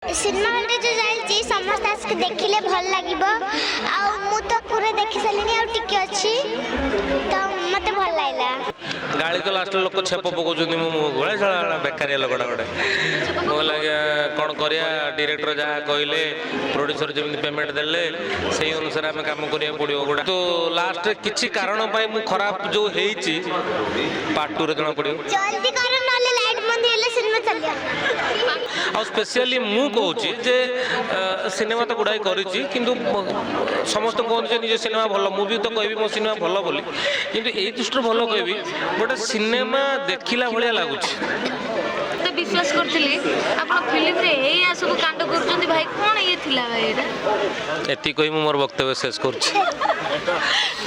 Cinema hall रे जो जाइछि समस्त आस्क देखिले भल लागिबो आ मु तो पूरा देखि सलिनी आ टिके अछि तो मते भल लागला। गाड़ी तो लास्ट लोक छेप पकाउछन्ती मो मुह गोळे छळा बेकारिया लोकडा गोटे मो लागे कोन करिया डायरेक्टर जहा कहले प्रोड्यूसर जेमि पेमेंट देले सेही अनुसार हम काम करिया पड़ियो गोडा तो लास्ट किछि कारण पई मु खराब जो हेइछि पार्ट 2 रे जणा पड़ियो जल्दी कर नले लाइट बंद हेले सिनेमा चलिया आ स्पेशली मु कहूछि जे सिनेमा तो गुडाई करिछि किंतु समस्त कहते निज सिनेमा भल मुझे तो कहबी मो सिनेमा भल बोली किंतु एई दृष्टि भल कहबी गोटे सिनेमा देखिला भलिया लागुछि तो विश्वास करथिले आपण फिल्म रे एई आसु कांड करजंती भाई कोन ये थिला भाई एटा एति कहि मु मोर वक्तव्य शेष करछि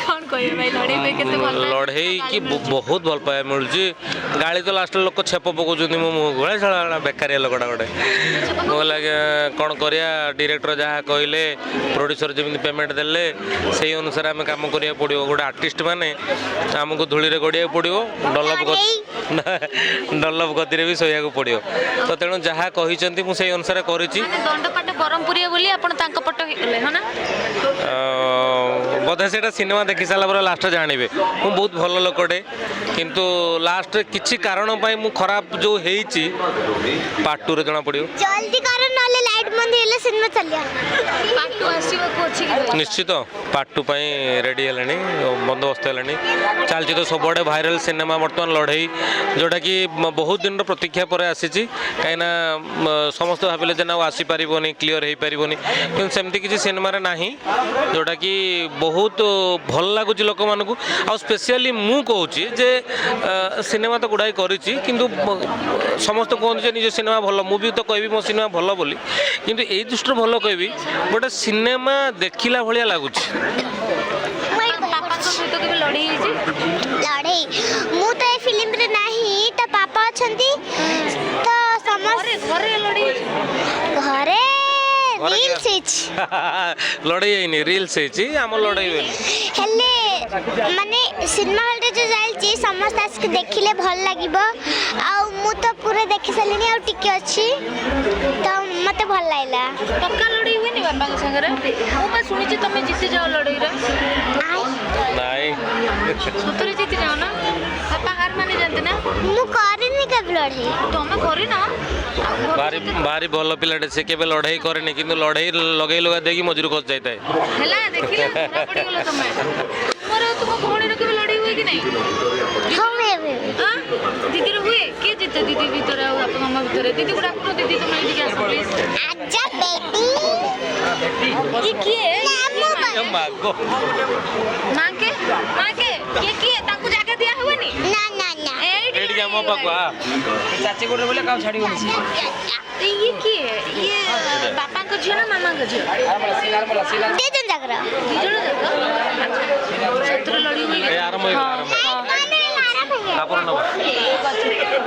कोन कहि भाई लड़ाई में केते भल लड़ाई की बहुत भल पाए मिलुछि गाड़ी तो लास्ट लोक छेप पकाउछन्ती मो मुह गोळे छळा बेकारिया लोकडा गोटे मो लागे कोन करिया डायरेक्टर जहा कहले प्रोड्यूसर जेमि पेमेंट देले सेही अनुसार हम काम करिया पड़ियो गोटे आर्टिस्ट माने हमको धूली रे गड़िया पड़ियो डलप गति रे भी सोया को पड़ियो तो तेणु जहा कहिसंती मु सेही अनुसार करिछि दंडपाट बरमपुरिया बोली आपण तांको पट हेले हना बोधे से सिनेमा देखी सारा पर लास्ट जानवे मु बहुत भल लोकटे किंतु लास्ट किछि कारण पई मु खराब जो हेइछि पार्ट 2 रे जणा पड़ियो जल्दी कर नले लाइट बंद हेले सिनेमा चलिया पार्ट 2 आसीबो कोछि कि निश्चित पार्ट 2 पई रेडी हेलानी बंदोबस्त हेलानी चलछि तो सबडे वायरल सिनेमा वर्तमान लड़ाई जोटा कि बहुत दिन प्रतीक्षा पर आसीछि काइना समस्त भाबिले जे ना आसी परिबोनी क्लियर हे परिबोनी किंतु सेमति किछि सिनेमा रे नाही जोटा कि बहुत भल लागुच लोक मानकू आ स्पेशली मु कहूछि जे सिनेमा तो गुडाई करिछि किंतु समस्त कहते निज सिनेमा भल मुझे तो कहबी मो सिनेमा भल बोली किंतु एई दृष्टि भल कहबी गोटे सिनेमा देखिला भलिया लागुछि पापा को सहित के लड़ी लड़ाई मु तो ए फिल्म रे नाही तो पापा अछंती तो समस्त घरे लड़ी घरे रील्स हिच लड़ाई नहीं रील्स हेछि हम लड़ाई हेले माने सिनेमा हॉल रे जो जाइछि समस्त आस्क देखिले भल लागिबो आ मु तो पूरा देखि सलिनी आ टिके अछि तो मते भल लागला। पक्का लड़ी हुई नहीं बाबा के संग रे ओ मैं सुनी छी तमे जीत जाओ लड़ी रे नहीं सतरे जीत जाओ ना पापा हार माने जानते ना मु करिनी के लड़ाई तमे करी ना भारी भारी भल पिलाटे से केबे लड़ाई करेनी किंतु लड़ाई लगे लगा देगी मजूर खस जाता है हला देखिला ना पड़ी गेलो तमे मोर तुम भौणी रे के लड़ी हुई कि नहीं हमे हां दीदी रे हुए के जीते दीदी भीतर आ आप मामा भीतर दीदी को डाको दीदी तुम दीदी के आसो प्लीज आजा बेटी ये किए मागो मां के ये ताको जाके दिया हुए नी ना ना ना एडी के मो पकवा चाची गोटे बोले का छाड़ी होनी ये किए ये पापा को झियो ना मामा को झियो दे जन जागरा दिजण जाको सत्र लड़ी हुई ए आरंभ हो माने मारा भैया आपन न